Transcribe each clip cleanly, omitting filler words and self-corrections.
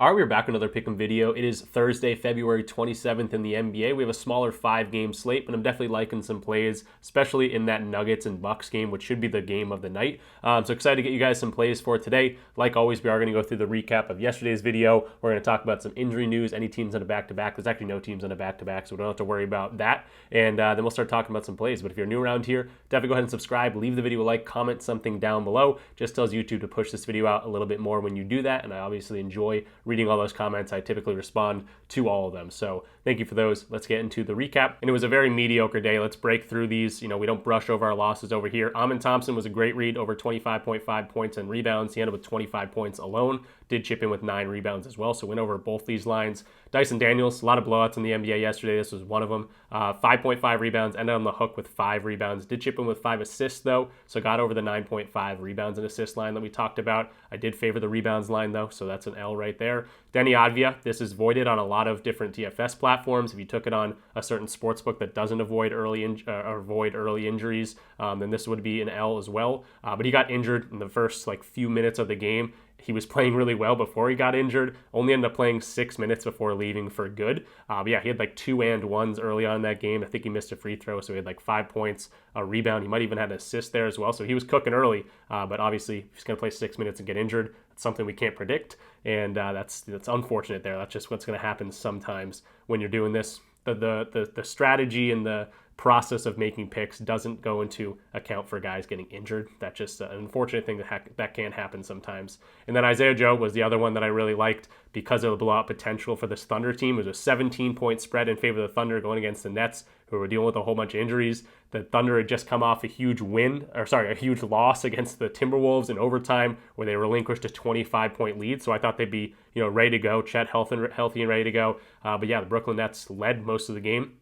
All right, we're back with another Pick'em video. It is Thursday, February 27th in the NBA. We have a smaller 5-game slate, but I'm definitely liking some plays, especially in that Nuggets and Bucks game, which should be the game of the night. So excited to get you guys some plays for today. Like always, we are going to go through the recap of yesterday's video. We're going to talk about some injury news, any teams on a back-to-back. There's actually no teams on a back-to-back, so we don't have to worry about that. And then we'll start talking about some plays. But if you're new around here, definitely go ahead and subscribe. Leave the video a like, comment something down below. Just tells YouTube to push this video out a little bit more when you do that, and I obviously enjoy reading all those comments. I typically respond to all of them. So thank you for those. Let's get into the recap. And it was a very mediocre day. Let's break through these. We don't brush over our losses over here. Amin Thompson was a great read, over 25.5 points and rebounds. He ended with 25 points alone. Did chip in with 9 rebounds as well. So went over both these lines. Dyson Daniels, a lot of blowouts in the NBA yesterday. This was one of them. 5.5 rebounds, ended on the hook with 5 rebounds. Did chip in with 5 assists though, so got over the 9.5 rebounds and assist line that we talked about. I did favor the rebounds line though, so that's an L right there. Denny Advia, this is voided on a lot of different DFS platforms. If you took it on a certain sportsbook that doesn't avoid early injuries, then this would be an L as well. But he got injured in the first few minutes of the game. He was playing really well before he got injured, only ended up playing 6 minutes before leaving for good. But yeah, he had 2 and 1s early on in that game. I think he missed a free throw, so he had 5 points, a rebound. He might even had an assist there as well, so he was cooking early. But obviously, if he's going to play 6 minutes and get injured, it's something we can't predict, and that's unfortunate there. That's just what's going to happen sometimes when you're doing this. The strategy and the process of making picks doesn't go into account for guys getting injured. That's just an unfortunate thing that can happen sometimes. And then Isaiah Joe was the other one that I really liked because of the blowout potential for this Thunder team. It was a 17-point spread in favor of the Thunder going against the Nets, who were dealing with a whole bunch of injuries. The Thunder had just come off a huge loss against the Timberwolves in overtime, where they relinquished a 25-point lead. So I thought they'd be, ready to go. Chet healthy and ready to go. But yeah, the Brooklyn Nets led most of the game.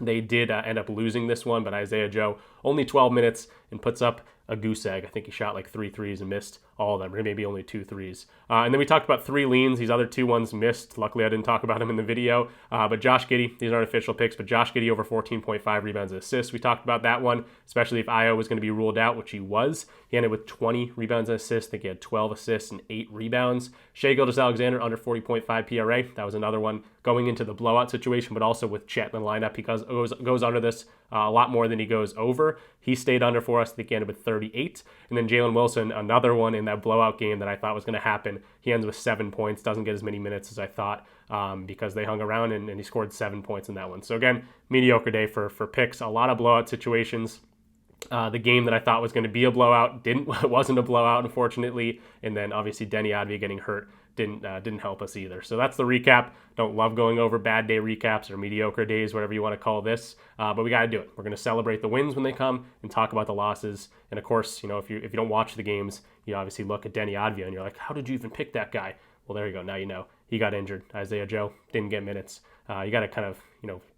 They did end up losing this one, but Isaiah Joe, only 12 minutes and puts up a goose egg. I think he shot 3 threes and missed all of them, or maybe only 2 threes. And then we talked about 3 leans. These other 2 ones missed. Luckily, I didn't talk about him in the video. But Josh Giddey, these aren't official picks, but Josh Giddey over 14.5 rebounds and assists. We talked about that one, especially if Ayo was going to be ruled out, which he was. He ended with 20 rebounds and assists. I think he had 12 assists and 8 rebounds. Shai Gilgeous-Alexander under 40.5 PRA. That was another one going into the blowout situation, but also with Chet in the lineup. He goes under this a lot more than he goes over. He stayed under for us. I think he ended with 38. And then Jalen Wilson, another one in that blowout game that I thought was going to happen. He ends with 7 points, doesn't get as many minutes as I thought because they hung around, and he scored 7 points in that one. So again, mediocre day for picks. A lot of blowout situations. The game that I thought was going to be a blowout wasn't a blowout, unfortunately. And then obviously Denny Advia getting hurt didn't help us either. So that's the recap. Don't love going over bad day recaps or mediocre days, whatever you want to call this, but we got to do it. We're going to celebrate the wins when they come and talk about the losses. And of course, if you don't watch the games, you obviously look at Denny Advia and you're like, how did you even pick that guy? Well, there you go. Now you know. He got injured. Isaiah Joe didn't get minutes. You got to kind of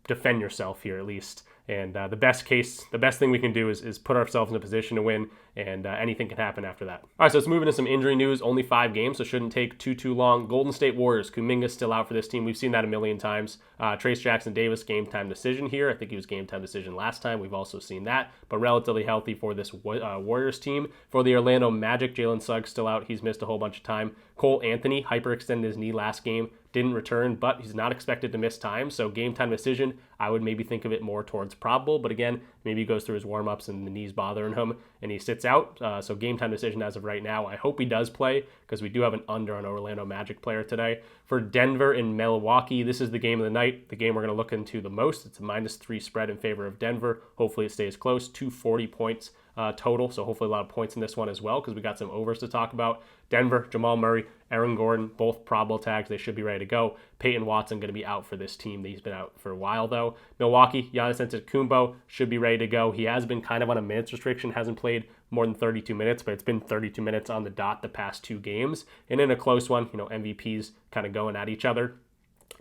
defend yourself here at least. And the best thing we can do is put ourselves in a position to win, and anything can happen after that. All right, so let's move into some injury news. Only 5 games, so shouldn't take too long. Golden State Warriors, Kuminga's still out for this team. We've seen that a million times. Trace Jackson Davis, game time decision here. I think he was game time decision last time. We've also seen that, but relatively healthy for this Warriors team. For the Orlando Magic, Jalen Suggs still out. He's missed a whole bunch of time. Cole Anthony hyperextended his knee last game. Didn't return, but he's not expected to miss time. So game time decision, I would maybe think of it more towards probable. But again, maybe he goes through his warm-ups and the knee's bothering him and he sits out. So game time decision as of right now. I hope he does play because we do have an under on Orlando Magic player today. For Denver and Milwaukee, this is the game of the night. The game we're going to look into the most. It's a -3 spread in favor of Denver. Hopefully it stays close. 240 points total. So hopefully a lot of points in this one as well because we got some overs to talk about. Denver, Jamal Murray, Aaron Gordon, both probable tags. They should be ready to go. Peyton Watson going to be out for this team. He's been out for a while, though. Milwaukee, Giannis Antetokounmpo should be ready to go. He has been kind of on a minutes restriction, hasn't played more than 32 minutes, but it's been 32 minutes on the dot the past 2 games. And in a close one, MVPs kind of going at each other.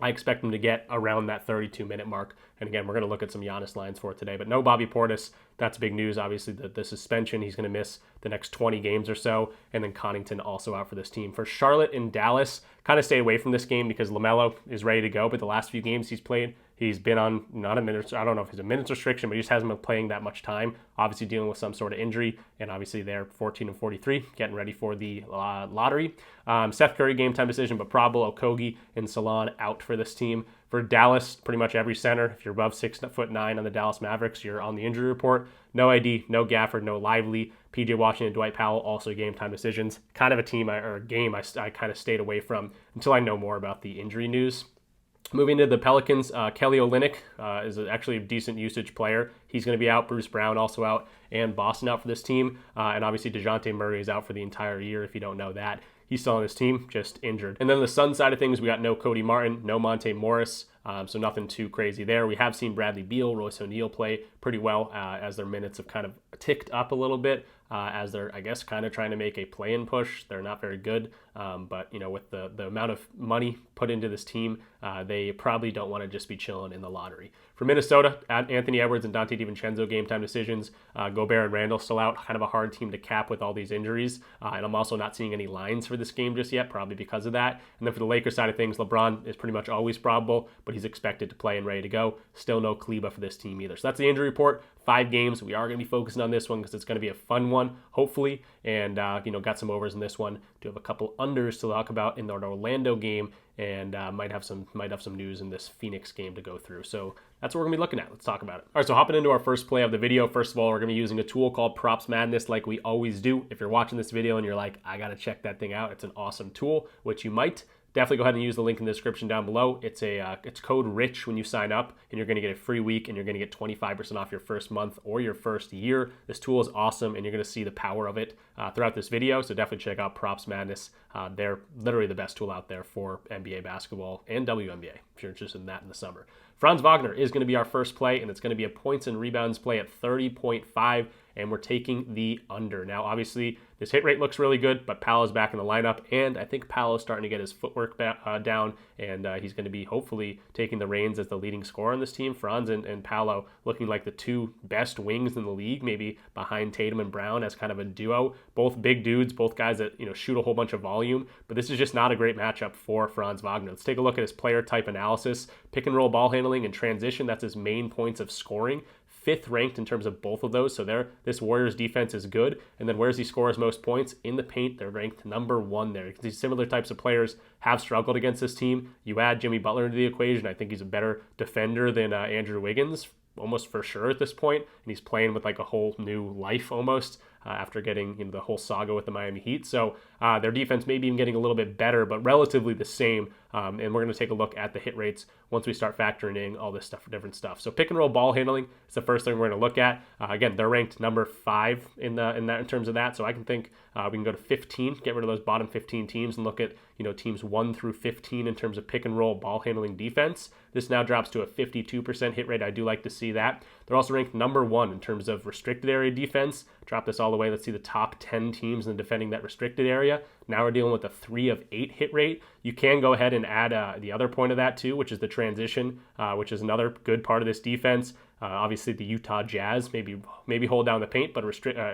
I expect him to get around that 32-minute mark. And again, we're going to look at some Giannis lines for today. But no Bobby Portis. that's big news. Obviously, the suspension, he's going to miss the next 20 games or so. And then Connaughton also out for this team. For Charlotte and Dallas, kind of stay away from this game because LaMelo is ready to go. But the last few games he's played, he's been on not a minute. I don't know if it's a minutes restriction, but he just hasn't been playing that much time. Obviously dealing with some sort of injury, and obviously they're 14-43, getting ready for the lottery. Steph Curry game time decision, but probable Okogie and Salon out for this team. For Dallas, pretty much every center. If you're above 6'9" on the Dallas Mavericks, you're on the injury report. No ID, no Gafford, no Lively. PJ Washington, Dwight Powell, also game time decisions. Kind of a team or a game I kind of stayed away from until I know more about the injury news. Moving to the Pelicans, Kelly Olynyk is actually a decent usage player. He's going to be out. Bruce Brown also out, and Boston out for this team. And obviously DeJounte Murray is out for the entire year, if you don't know that. He's still on this team, just injured. And then on the Suns side of things, we got no Cody Martin, no Monte Morris, so nothing too crazy there. We have seen Bradley Beal, Royce O'Neal play pretty well as their minutes have kind of ticked up a little bit as they're, I guess, kind of trying to make a play-in push. They're not very good, but, you know, with the amount of money put into this team, they probably don't want to just be chilling in the lottery. For Minnesota, Anthony Edwards and Dante DiVincenzo game time decisions. Gobert and Randall still out. Kind of a hard team to cap with all these injuries. And I'm also not seeing any lines for this game just yet, probably because of that. And then for the Lakers side of things, LeBron is pretty much always probable, but he's expected to play and ready to go. Still no Kleba for this team either. So that's the injury report. 5 games. We are going to be focusing on this one because it's going to be a fun one, hopefully. And, got some overs in this one. Do have a couple unders to talk about in the Orlando game, and might have some news in this Phoenix game to go through. So that's what we're going to be looking at. Let's talk about it. All right, so hopping into our first play of the video. First of all, we're going to be using a tool called Props Madness like we always do. If you're watching this video and you're like, I got to check that thing out, it's an awesome tool, which you might. Definitely go ahead and use the link in the description down below. It's code RICH when you sign up, and you're going to get a free week, and you're going to get 25% off your first month or your first year. This tool is awesome, and you're going to see the power of it throughout this video, so definitely check out Props Madness. They're literally the best tool out there for NBA basketball and WNBA, if you're interested in that in the summer. Franz Wagner is going to be our first play, and it's going to be a points and rebounds play at 30.5, and we're taking the under. Now, obviously, this hit rate looks really good, but Paolo's back in the lineup, and I think Paolo's starting to get his footwork down, and he's going to be hopefully taking the reins as the leading scorer on this team. Franz and Paolo looking like the two best wings in the league, maybe behind Tatum and Brown as kind of a duo. Both big dudes, both guys that shoot a whole bunch of volume, but this is just not a great matchup for Franz Wagner. Let's take a look at his player type analysis. Pick and roll ball handling and transition, that's his main points of scoring. 5th ranked in terms of both of those. So this Warriors defense is good. And then where does he score his most points? In the paint, they're ranked number 1 there. You can see similar types of players have struggled against this team. You add Jimmy Butler into the equation, I think he's a better defender than Andrew Wiggins, almost for sure at this point. And he's playing with like a whole new life almost after getting the whole saga with the Miami Heat. So their defense maybe even getting a little bit better, but relatively the same. And we're going to take a look at the hit rates once we start factoring in all this stuff, different stuff. So pick and roll ball handling is the first thing we're going to look at. Again, they're ranked number 5 in terms of that. So I can think we can go to 15, get rid of those bottom 15 teams and look at teams 1 through 15 in terms of pick and roll ball handling defense. This now drops to a 52% hit rate. I do like to see that. They're also ranked number 1 in terms of restricted area defense. Drop this all the way. Let's see the top 10 teams in defending that restricted area. Now we're dealing with a 3 of 8 hit rate. You can go ahead and add the other point of that too, which is the transition, which is another good part of this defense. Obviously, the Utah Jazz maybe hold down the paint, but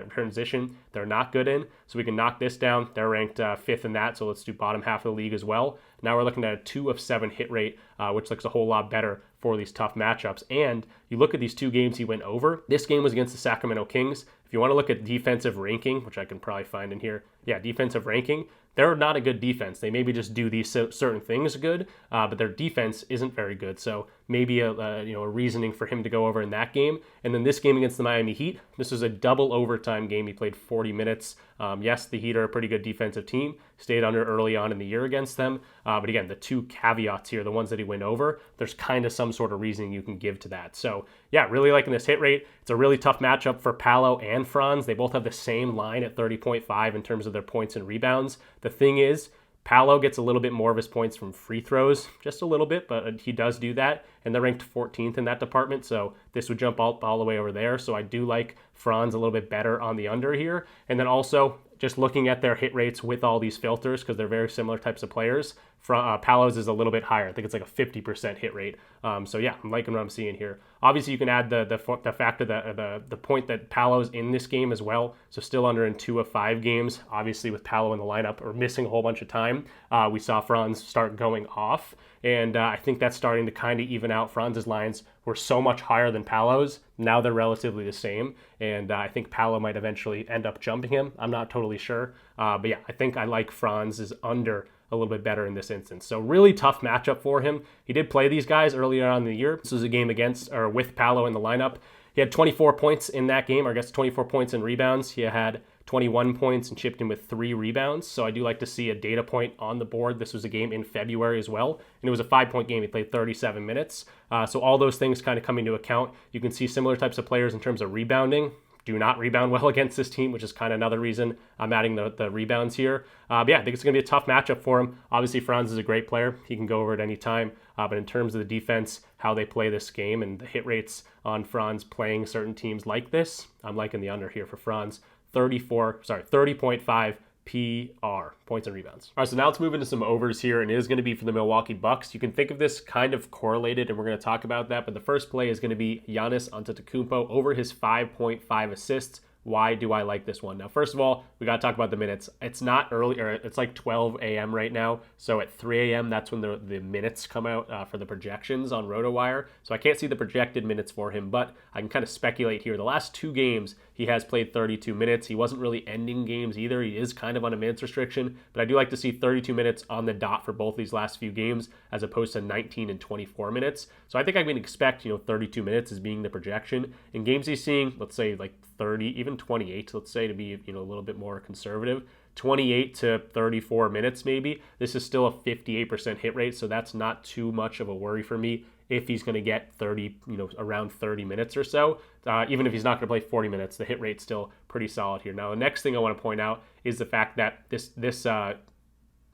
transition they're not good in. So we can knock this down. They're ranked 5th in that. So let's do bottom half of the league as well. Now we're looking at a 2 of 7 hit rate, which looks a whole lot better for these tough matchups. And you look at these 2 games he went over. This game was against the Sacramento Kings. If you want to look at defensive ranking, which I can probably find in here, defensive ranking, they're not a good defense. They maybe just do these certain things good, but their defense isn't very good. So maybe a reasoning for him to go over in that game. And then this game against the Miami Heat, this was a double overtime game. He played 40 minutes. Yes, the Heat are a pretty good defensive team. Stayed under early on in the year against them. But again, the 2 caveats here, the ones that he went over, there's kind of some sort of reasoning you can give to that. So yeah, really liking this hit rate. It's a really tough matchup for Paolo and Franz. They both have the same line at 30.5 in terms of their points and rebounds. The thing is, Paolo gets a little bit more of his points from free throws, just a little bit, but he does do that, and they're ranked 14th in that department, so this would jump all the way over there. So I do like Franz a little bit better on the under here. And then also, just looking at their hit rates with all these filters, because they're very similar types of players, Palos is a little bit higher. I think it's like a 50% hit rate. So yeah, I'm liking what I'm seeing here. Obviously, you can add the factor that the point that Palos in this game as well. So still under in 2 of 5 games. Obviously, with Palo in the lineup or missing a whole bunch of time, we saw Franz start going off. And I think that's starting to kind of even out. Franz's lines were so much higher than Palo's. Now they're relatively the same. And I think Palo might eventually end up jumping him. I'm not totally sure. But yeah, I think I like Franz's under a little bit better in this instance. So really tough matchup for him. He did play these guys earlier on in the year. This was a game against or with Palo in the lineup. He had 24 points in that game, or I guess 24 points in rebounds. He had 21 points and chipped in with 3 rebounds. So I do like to see a data point on the board. This was a game in February as well, and it was a 5-point game. He played 37 minutes. So all those things kind of come into account. You can see similar types of players in terms of rebounding. Do not rebound well against this team, which is kind of another reason I'm adding the rebounds here. But yeah, I think it's going to be a tough matchup for him. Obviously, Franz is a great player. He can go over at any time. But in terms of the defense, how they play this game, and the hit rates on Franz playing certain teams like this, I'm liking the under here for Franz. 30.5 PR, points and rebounds. All right, so now let's move into some overs here, and it is going to be for the Milwaukee Bucks. You can think of this kind of correlated, and we're going to talk about that, but the first play is going to be Giannis Antetokounmpo over his 5.5 assists. Why do I like this one? Now, first of all, we got to talk about the minutes. It's not early, or it's like 12 a.m. right now. So at 3 a.m., that's when the minutes come out for the projections on RotoWire. So I can't see the projected minutes for him, but I can kind of speculate here. The last 2 games, he has played 32 minutes. He wasn't really ending games either. He is kind of on a minutes restriction, but I do like to see 32 minutes on the dot for both these last few games, as opposed to 19 and 24 minutes. So I think I can expect, 32 minutes as being the projection. In games he's seeing, let's say like 30, even 28, let's say, to be a little bit more conservative, 28 to 34 minutes maybe. This is still a 58% hit rate, so that's not too much of a worry for me if he's going to get 30, around 30 minutes or so. Even if he's not going to play 40 minutes, the hit rate's still pretty solid here. Now, the next thing I want to point out is the fact that this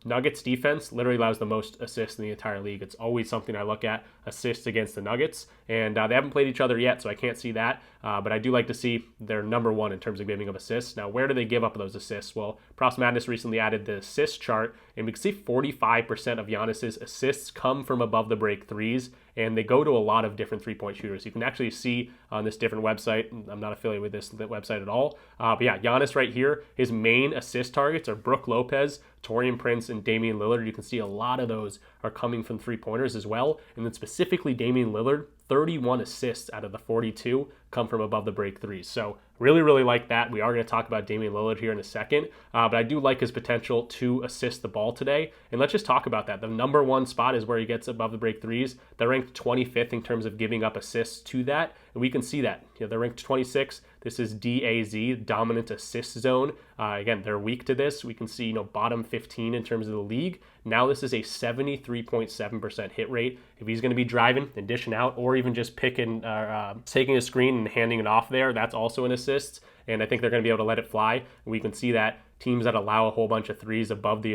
Nuggets defense literally allows the most assists in the entire league. It's always something I look at, assists against the Nuggets, and they haven't played each other yet, so I can't see that, but I do like to see they're number 1 in terms of giving up assists. Now, where do they give up those assists? Well, Props Madness recently added the assist chart, and we can see 45% of Giannis's assists come from above the break threes, and they go to a lot of different three-point shooters. You can actually see on this different website, I'm not affiliated with this website at all, but yeah, Giannis right here, his main assist targets are Brook Lopez, Taurean Prince, and Damian Lillard. You can see a lot of those are coming from three-pointers as well, and then specifically Damian Lillard, 31 assists out of the 42 come from above the break threes. So really, really like that. We are going to talk about Damian Lillard here in a second, but I do like his potential to assist the ball today. And let's just talk about that. The number 1 spot is where he gets above the break threes. They're ranked 25th in terms of giving up assists to that, and we can see that. They're ranked 26th. This is DAZ, dominant assist zone. Again, they're weak to this. We can see, bottom 15 in terms of the league. Now this is a 73.7% hit rate. If he's going to be driving and dishing out, or even just taking a screen and handing it off there, that's also an assist. And I think they're going to be able to let it fly. We can see that teams that allow a whole bunch of threes above the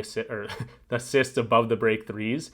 assists above the break threes,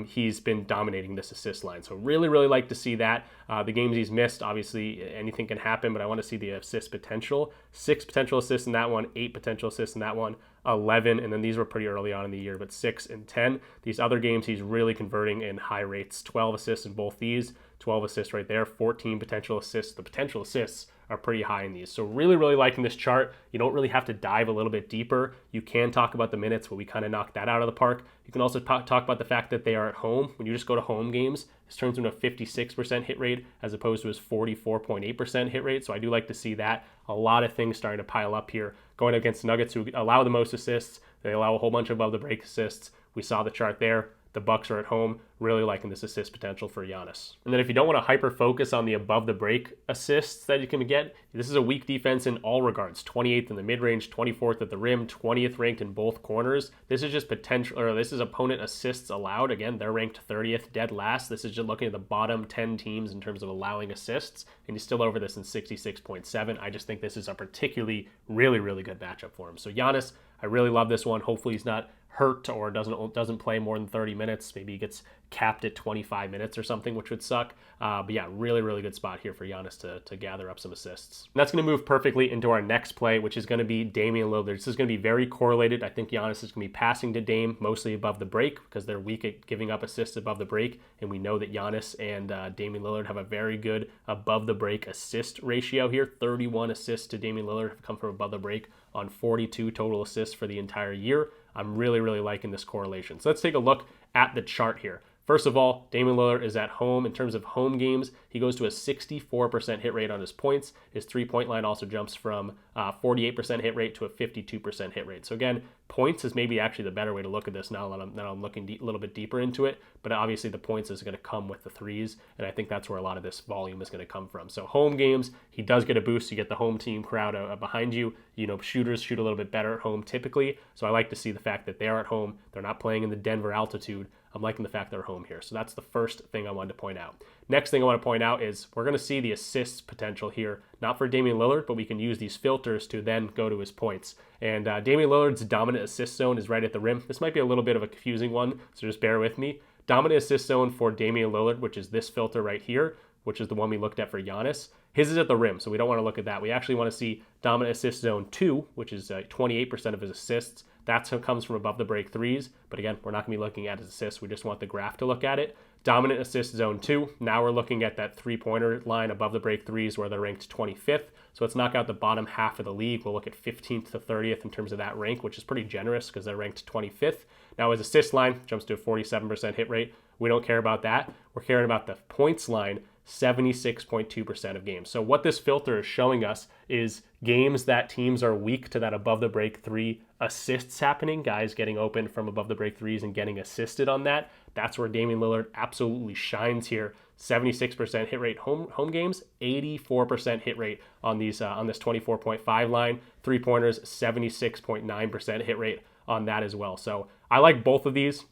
he's been dominating this assist line. So really, really like to see that. The games he's missed, obviously anything can happen, but I want to see the assist potential. 6 potential assists in that one, 8 potential assists in that one, 11, and then these were pretty early on in the year, but 6 and 10. These other games, he's really converting in high rates. 12 assists in both these, 12 assists right there, 14 potential assists. The potential assists are pretty high in these. So really, really liking this chart. You don't really have to dive a little bit deeper. You can talk about the minutes, but we kind of knocked that out of the park. You can also talk about the fact that they are at home. When you just go to home games, this turns into a 56% hit rate as opposed to his 44.8% hit rate. So I do like to see that. A lot of things starting to pile up here. Going against Nuggets, who allow the most assists. They allow a whole bunch above the break assists. We saw the chart there. The Bucks are at home, really liking this assist potential for Giannis. And then if you don't want to hyper focus on the above the break assists that you can get, this is a weak defense in all regards. 28th in the mid-range, 24th at the rim, 20th ranked in both corners. This is just this is opponent assists allowed. Again, they're ranked 30th, dead last. This is just looking at the bottom 10 teams in terms of allowing assists, and he's still over this in 66.7. I just think this is a particularly really, really good matchup for him. So Giannis, I really love this one. Hopefully he's not hurt or doesn't play more than 30 minutes. Maybe he gets capped at 25 minutes or something, which would suck. But yeah, really, really good spot here for Giannis to gather up some assists. And that's going to move perfectly into our next play, which is going to be Damian Lillard. This is going to be very correlated. I think Giannis is going to be passing to Dame mostly above the break because they're weak at giving up assists above the break. And we know that Giannis and Damian Lillard have a very good above the break assist ratio here. 31 assists to Damian Lillard have come from above the break on 42 total assists for the entire year. I'm really, really liking this correlation. So let's take a look at the chart here. First of all, Damian Lillard is at home. In terms of home games, he goes to a 64% hit rate on his points. His three-point line also jumps from 48% hit rate to a 52% hit rate. So again, points is maybe actually the better way to look at this now that I'm looking a little bit deeper into it. But obviously the points is going to come with the threes, and I think that's where a lot of this volume is going to come from. So home games, he does get a boost. You get the home team crowd behind you. You know, shooters shoot a little bit better at home typically. So I like to see the fact that they are at home. They're not playing in the Denver altitude. I'm liking the fact they're home here. So that's the first thing I wanted to point out. Next thing I want to point out is we're going to see the assists potential here, not for Damian Lillard, but we can use these filters to then go to his points. And Damian Lillard's dominant assist zone is right at the rim. This might be a little bit of a confusing one, so just bear with me. Dominant assist zone for Damian Lillard, which is this filter right here, which is the one we looked at for Giannis. His is at the rim, so we don't want to look at that. We actually want to see dominant assist zone 2, which is 28% of his assists. That comes from above the break threes, but again, we're not going to be looking at his assists. We just want the graph to look at it. Dominant assist zone 2. Now we're looking at that three-pointer line above the break threes where they're ranked 25th. So let's knock out the bottom half of the league. We'll look at 15th to 30th in terms of that rank, which is pretty generous because they're ranked 25th. Now his assist line jumps to a 47% hit rate. We don't care about that. We're caring about the points line, 76.2% of games. So what this filter is showing us is games that teams are weak to that above the break three assists happening, guys getting open from above the break threes and getting assisted on that. That's where Damian Lillard absolutely shines here. 76% hit rate home games, 84% hit rate on these on this 24.5 line. 3-pointers, 76.9% hit rate on that as well. So I like both of these.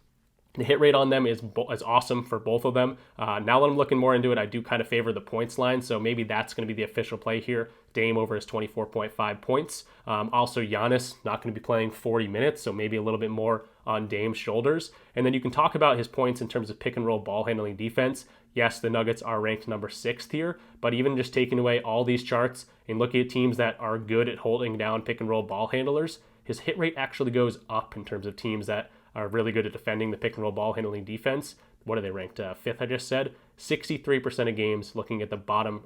The hit rate on them is awesome for both of them. Now that I'm looking more into it, I do kind of favor the points line, so maybe that's going to be the official play here. Dame over his 24.5 points. Also, Giannis not going to be playing 40 minutes, so maybe a little bit more on Dame's shoulders. And then you can talk about his points in terms of pick and roll ball handling defense. Yes, the Nuggets are ranked number 6th here, but even just taking away all these charts and looking at teams that are good at holding down pick and roll ball handlers, his hit rate actually goes up in terms of teams that are really good at defending the pick and roll ball handling defense. What are they ranked? 5th, I just said. 63% of games looking at the bottom,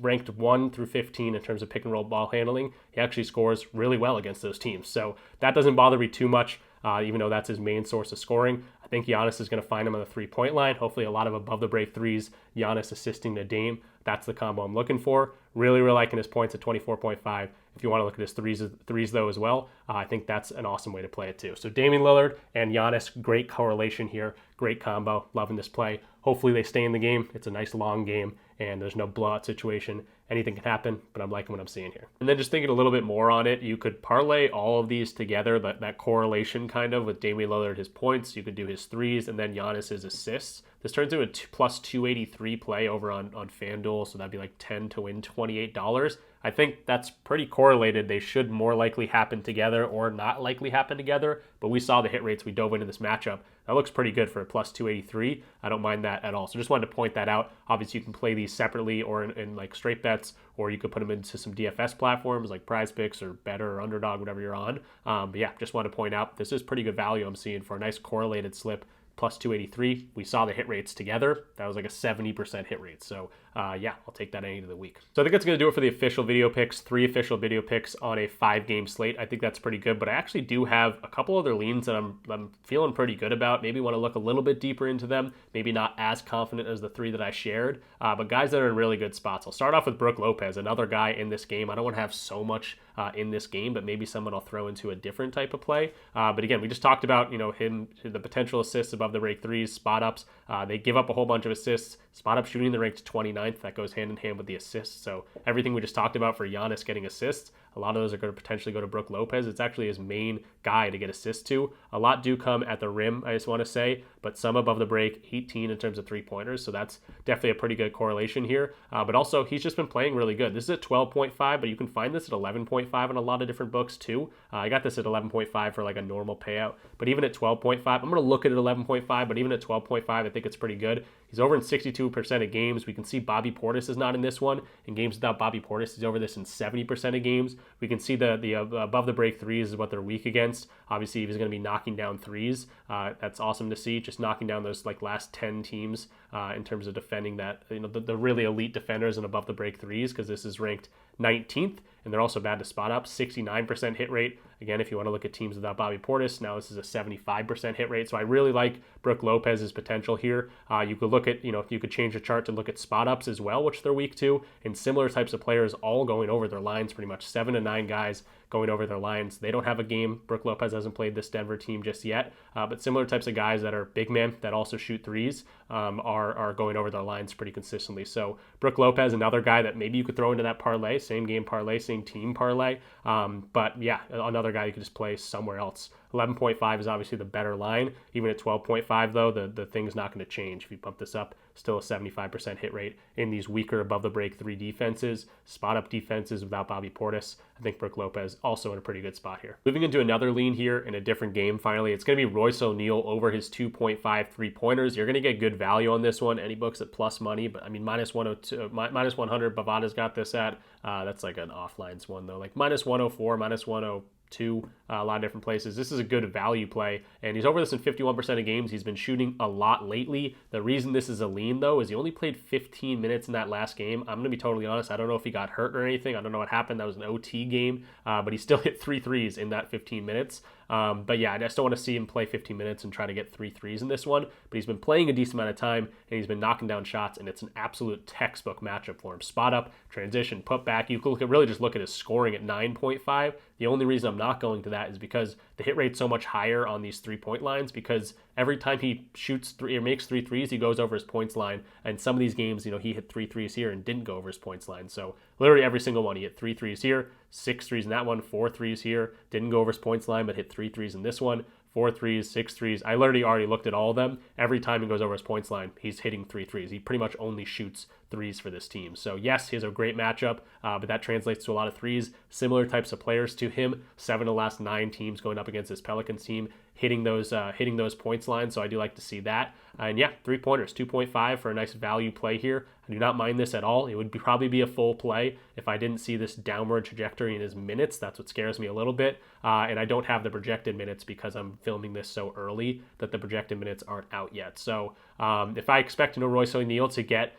ranked 1 through 15 in terms of pick and roll ball handling. He actually scores really well against those teams. So that doesn't bother me too much, even though that's his main source of scoring. I think Giannis is going to find him on the three-point line. Hopefully a lot of above the break threes, Giannis assisting to Dame. That's the combo I'm looking for. Really, really liking his points at 24.5. If you want to look at his threes though as well, I think that's an awesome way to play it too. So Damian Lillard and Giannis, great correlation here. Great combo. Loving this play. Hopefully they stay in the game. It's a nice long game and there's no blowout situation. Anything can happen, but I'm liking what I'm seeing here. And then just thinking a little bit more on it, you could parlay all of these together, that correlation kind of with Damian Lillard, his points. You could do his threes and then Giannis, his assists. This turns into a plus 283 play over on FanDuel, so that'd be like 10 to win $28. I think that's pretty correlated. They should more likely happen together or not likely happen together, but we saw the hit rates. We dove into this matchup. That looks pretty good for a plus 283. I don't mind that at all. So just wanted to point that out. Obviously, you can play these separately or in like straight bets, or you could put them into some DFS platforms like PrizePicks or Betr or Underdog, whatever you're on. But yeah, just wanted to point out this is pretty good value I'm seeing for a nice correlated slip. Plus 283. We saw the hit rates together. That was like a 70% hit rate. So yeah, I'll take that any day of the week. So I think that's going to do it for the official video picks. 3 official video picks on a 5-game slate. I think that's pretty good, but I actually do have a couple other leans that I'm feeling pretty good about. Maybe want to look a little bit deeper into them. Maybe not as confident as the 3 that I shared, but guys that are in really good spots. I'll start off with Brook Lopez, another guy in this game. I don't want to have so much in this game, but maybe someone I'll throw into a different type of play. But again, we just talked about him, the potential assists above the break threes, spot ups. They give up a whole bunch of assists. Spot up shooting, they're ranked 29th. That goes hand in hand with the assists. So everything we just talked about for Giannis getting assists, a lot of those are going to potentially go to Brook Lopez. It's actually his main guy to get assists to. A lot do come at the rim, I just want to say, but some above the break, 18 in terms of three-pointers. So that's definitely a pretty good correlation here. But also, he's just been playing really good. This is at 12.5, but you can find this at 11.5 in a lot of different books too. I got this at 11.5 for like a normal payout. But even at 12.5, I'm going to look at it 11.5, but even at 12.5, I think it's pretty good. He's over in 62% of games. We can see Bobby Portis is not in this one. In games without Bobby Portis, he's over this in 70% of games. We can see the above the break threes is what they're weak against. Obviously, if he's going to be knocking down threes, that's awesome to see. Just knocking down those like last 10 teams in terms of defending that, the really elite defenders and above the break threes, because this is ranked 19th, and they're also bad to spot up. 69% hit rate. Again, if you want to look at teams without Bobby Portis, now this is a 75% hit rate. So I really like Brook Lopez's potential here. You could look at, you could change the chart to look at spot ups as well, which they're weak to, and similar types of players all going over their lines, pretty much 7 to 9 guys going over their lines. They don't have a game. Brook Lopez hasn't played this Denver team just yet, but similar types of guys that are big men that also shoot threes are going over their lines pretty consistently. So Brook Lopez, another guy that maybe you could throw into that parlay, same game parlay, same team parlay. But yeah, another guy you could just play somewhere else. 11.5 is obviously the better line. Even at 12.5, though, the thing's not going to change. If you bump this up, still a 75% hit rate in these weaker above the break three defenses, spot up defenses without Bobby Portis. I think Brook Lopez also in a pretty good spot here. Moving into another lean here in a different game, finally, it's going to be Royce O'Neal over his 2.5 3-pointers. You're going to get good value on this one. Any books at plus money, but I mean, minus 102, minus 100, Bovada's got this at. That's like an offlines one, though. Like minus 104, minus 102. A lot of different places. This is a good value play, and he's over this in 51% of games. He's been shooting a lot lately. The reason this is a lean, though, is he only played 15 minutes in that last game. I'm going to be totally honest. I don't know if he got hurt or anything. I don't know what happened. That was an OT game, but he still hit 3 threes in that 15 minutes. But yeah, I just don't want to see him play 15 minutes and try to get 3 threes in this one. But he's been playing a decent amount of time, and he's been knocking down shots, and it's an absolute textbook matchup for him. Spot up, transition, put back. You can really just look at his scoring at 9.5. The only reason I'm not going to that is because the hit rate's so much higher on these 3-point lines, because every time he shoots 3 or makes 3 threes, he goes over his points line. And some of these games, he hit 3 threes here and didn't go over his points line. So literally every single one, he hit 3 threes here, 6 threes in that one, 4 threes here, didn't go over his points line, but hit 3 threes in this one. 4 threes, 6 threes. I literally already looked at all of them. Every time he goes over his points line, he's hitting 3 threes. He pretty much only shoots threes for this team. So yes, he has a great matchup, but that translates to a lot of threes. Similar types of players to him. 7 of the last 9 teams going up against this Pelicans team, hitting those points lines. So I do like to see that. And yeah, 3-pointers, 2.5 for a nice value play here. I do not mind this at all. It would probably be a full play if I didn't see this downward trajectory in his minutes. That's what scares me a little bit. And I don't have the projected minutes because I'm filming this so early that the projected minutes aren't out yet. So if I expect Royce O'Neal to get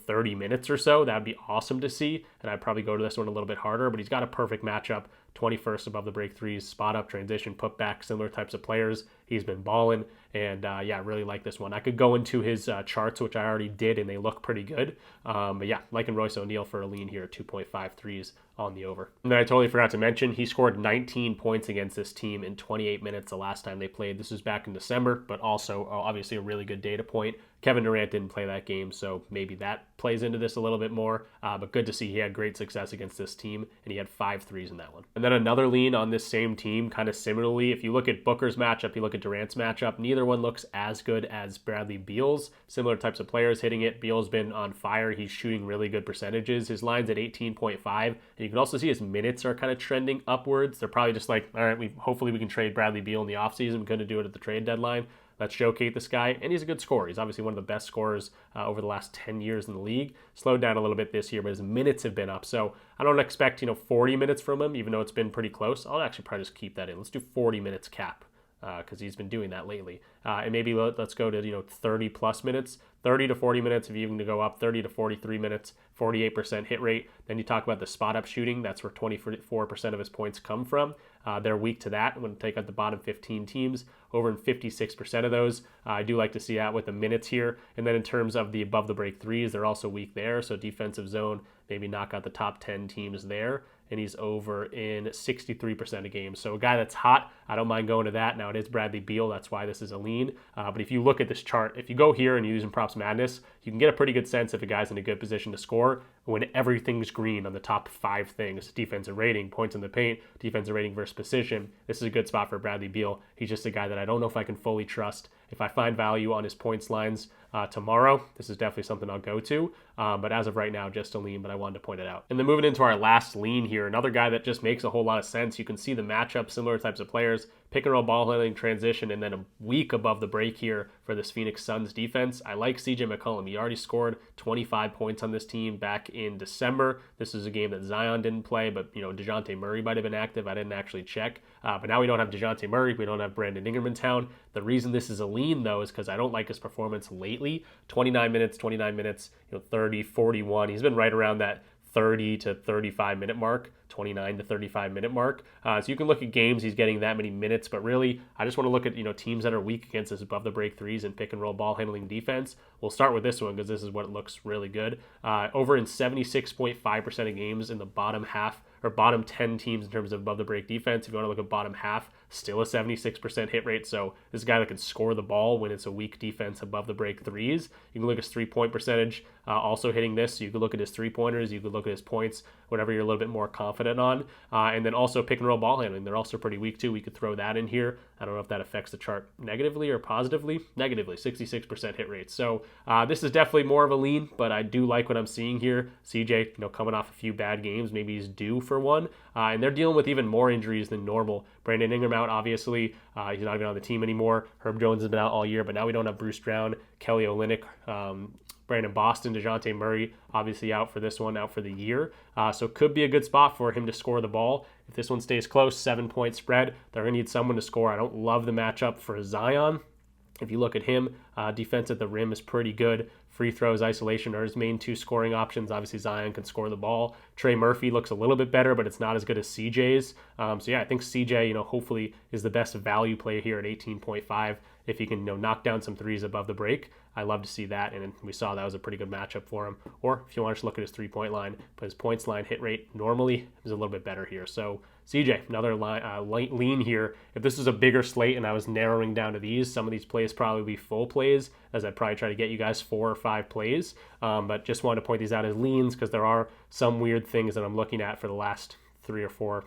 30 minutes or so, that would be awesome to see. And I'd probably go to this one a little bit harder, but he's got a perfect matchup. 21st above the break threes, spot up, transition, put back, similar types of players. He's been balling, and yeah, really like this one. I could go into his charts, which I already did, and they look pretty good. But yeah, liking Royce O'Neal for a lean here, 2.5 threes on the over. And then I totally forgot to mention, he scored 19 points against this team in 28 minutes the last time they played. This was back in December, but also obviously a really good data point. Kevin Durant didn't play that game, so maybe that plays into this a little bit more. But good to see he had great success against this team, and he had 5 threes in that one. And then another lean on this same team, kind of similarly, if you look at Booker's matchup, you look at Durant's matchup, neither one looks as good as Bradley Beal's. Similar types of players hitting it. Beal's been on fire. He's shooting really good percentages. His line's at 18.5, and you can also see his minutes are kind of trending upwards. They're probably just like, all right, hopefully we can trade Bradley Beal in the offseason. We couldn't do it at the trade deadline. Let's showcase this guy. And he's a good scorer. He's obviously one of the best scorers over the last 10 years in the league. Slowed down a little bit this year, but his minutes have been up. So I don't expect, 40 minutes from him, even though it's been pretty close. I'll actually probably just keep that in. Let's do 40 minutes cap because he's been doing that lately. And maybe let's go to, 30 plus minutes, 30 to 40 minutes if you even to go up, 30 to 43 minutes, 48% hit rate. Then you talk about the spot up shooting. That's where 24% of his points come from. They're weak to that. I'm going to take out the bottom 15 teams, over in 56% of those. I do like to see that with the minutes here. And then in terms of the above the break threes, they're also weak there. So defensive zone, maybe knock out the top 10 teams there. and he's over in 63% of games. So a guy that's hot, I don't mind going to that. Now it is Bradley Beal, that's why this is a lean. But if you look at this chart, if you go here and you're using Props Madness, you can get a pretty good sense if a guy's in a good position to score when everything's green on the top 5 things: defensive rating, points in the paint, defensive rating versus position. This is a good spot for Bradley Beal. He's just a guy that I don't know if I can fully trust. If I find value on his points lines tomorrow, this is definitely something I'll go to. But as of right now, just a lean, but I wanted to point it out. And then moving into our last lean here, another guy that just makes a whole lot of sense. You can see the matchup, similar types of players, pick and roll, ball handling, transition, and then a week above the break here for this Phoenix Suns defense. I like CJ McCollum. He already scored 25 points on this team back in December. This is a game that Zion didn't play, but DeJounte Murray might have been active. I didn't actually check. But now we don't have DeJounte Murray. We don't have Brandon Ingram in town. The reason this is a lean, though, is because I don't like his performance lately. 29 minutes, 30, 41. He's been right around that 30 to 35 minute mark, 29 to 35 minute mark. So you can look at games he's getting that many minutes, but really I just want to look at teams that are weak against this above the break threes and pick and roll ball handling defense. We'll start with this one because this is what looks really good. Over in 76.5% of games in the bottom half or bottom 10 teams in terms of above the break defense. If you want to look at bottom half, still a 76% hit rate. So this is a guy that can score the ball when it's a weak defense above the break threes. You can look at his 3-point percentage, also hitting this. So you can look at his 3-pointers, you can look at his points, whatever you're a little bit more confident on. And then also pick and roll ball handling. They're also pretty weak too. We could throw that in here. I don't know if that affects the chart negatively or positively. Negatively, 66% hit rate. So this is definitely more of a lean, but I do like what I'm seeing here. CJ, coming off a few bad games, maybe he's due for one. And they're dealing with even more injuries than normal. Brandon Ingram out, obviously. He's not even on the team anymore. Herb Jones has been out all year, but now we don't have Bruce Brown, Kelly Olynyk, Brandon Boston, DeJounte Murray, obviously out for this one, out for the year. So could be a good spot for him to score the ball. If this one stays close, 7-point spread, they're going to need someone to score. I don't love the matchup for Zion. If you look at him, defense at the rim is pretty good. Free throws, isolation are his main 2 scoring options. Obviously, Zion can score the ball. Trey Murphy looks a little bit better, but it's not as good as CJ's. So yeah, I think CJ, hopefully is the best value play here at 18.5. If he can, knock down some threes above the break, I love to see that. And we saw that was a pretty good matchup for him. Or if you want to just look at his 3-point line, but his points line hit rate normally is a little bit better here. So CJ, another light lean here. If this was a bigger slate and I was narrowing down to these, some of these plays probably be full plays, as I'd probably try to get you guys 4 or 5 plays. But just wanted to point these out as leans because there are some weird things that I'm looking at for the last 3 or 4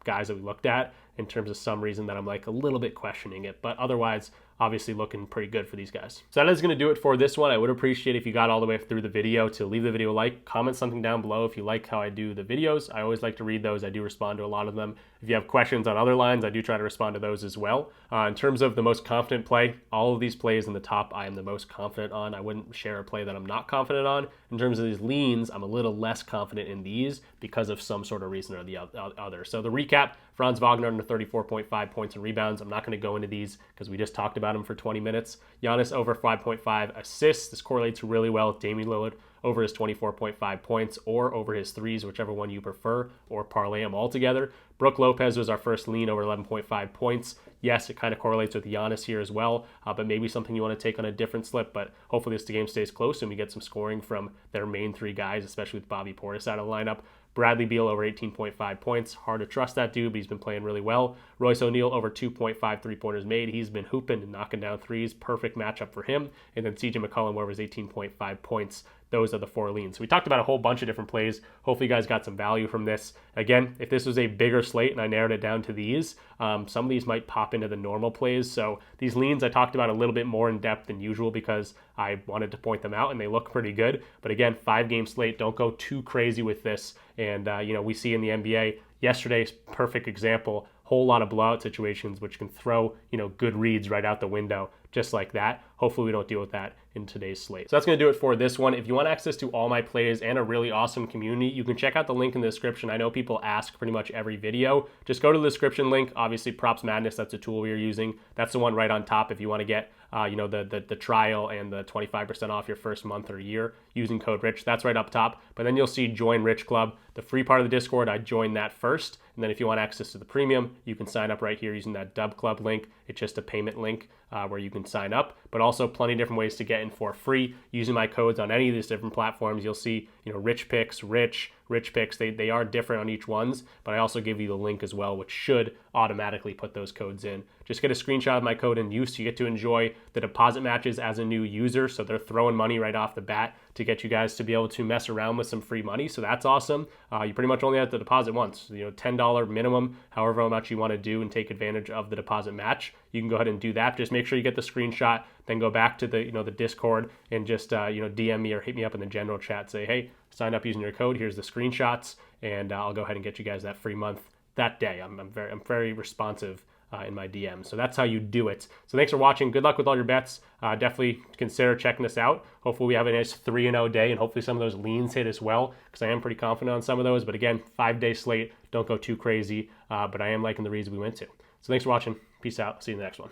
guys that we looked at in terms of some reason that I'm like a little bit questioning it. But otherwise, obviously looking pretty good for these guys. So that is going to do it for this one. I would appreciate if you got all the way through the video to leave the video a like, comment something down below if you like how I do the videos. I always like to read those. I do respond to a lot of them. If you have questions on other lines, I do try to respond to those as well. In terms of the most confident play, all of these plays in the top I am the most confident on. I wouldn't share a play that I'm not confident on. In terms of these leans, I'm a little less confident in these because of some sort of reason or the other. So the recap, Franz Wagner under 34.5 points and rebounds. I'm not going to go into these because we just talked about him for 20 minutes. Giannis over 5.5 assists. This correlates really well with Damian Lillard over his 24.5 points or over his threes, whichever one you prefer, or parlay them all together. Brook Lopez was our first lean over 11.5 points. Yes, it kind of correlates with Giannis here as well, but maybe something you want to take on a different slip. But hopefully this game stays close and we get some scoring from their main 3 guys, especially with Bobby Portis out of the lineup. Bradley Beal over 18.5 points. Hard to trust that dude, but he's been playing really well. Royce O'Neal over 2.5 3-pointers made. He's been hooping and knocking down threes. Perfect matchup for him. And then CJ McCollum over his 18.5 points. Those are the 4 leans. So we talked about a whole bunch of different plays. Hopefully you guys got some value from this. Again, if this was a bigger slate and I narrowed it down to these, some of these might pop into the normal plays. So these leans I talked about a little bit more in depth than usual because I wanted to point them out and they look pretty good. But again, 5-game slate, don't go too crazy with this. And, we see in the NBA, yesterday's perfect example, whole lot of blowout situations which can throw, good reads right out the window just like that. Hopefully we don't deal with that in today's slate. So that's going to do it for this one. If you want access to all my plays and a really awesome community, you can check out the link in the description. I know people ask pretty much every video. Just go to the description link. Obviously, Props Madness, that's the tool we are using. That's the one right on top if you want to get the trial and the 25% off your first month or year using code RICH. That's right up top. But then you'll see Join RichClub. The free part of the Discord, I joined that first. And then if you want access to the premium, you can sign up right here using that DubClub link. It's just a payment link where you can sign up, but also plenty of different ways to get in for free using my codes on any of these different platforms. You'll see, RichPicks, RichPicks, they are different on each ones, but I also give you the link as well, which should automatically put those codes in. Just get a screenshot of my code in use. You get to enjoy the deposit matches as a new user. So they're throwing money right off the bat to get you guys to be able to mess around with some free money. So that's awesome. You pretty much only have to deposit once, $10 minimum, however much you want to do and take advantage of the deposit match. You can go ahead and do that. Just make sure you get the screenshot, then go back to the, the Discord and just, DM me or hit me up in the general chat. Say, hey, sign up using your code. Here's the screenshots. And I'll go ahead and get you guys that free month that day. I'm very responsive in my DM. So that's how you do it. So thanks for watching. Good luck with all your bets. Definitely consider checking us out. Hopefully we have a nice 3-0 day, and hopefully some of those leans hit as well, because I am pretty confident on some of those. But again, 5-day slate. Don't go too crazy. But I am liking the reads we went to. So thanks for watching. Peace out. See you in the next one.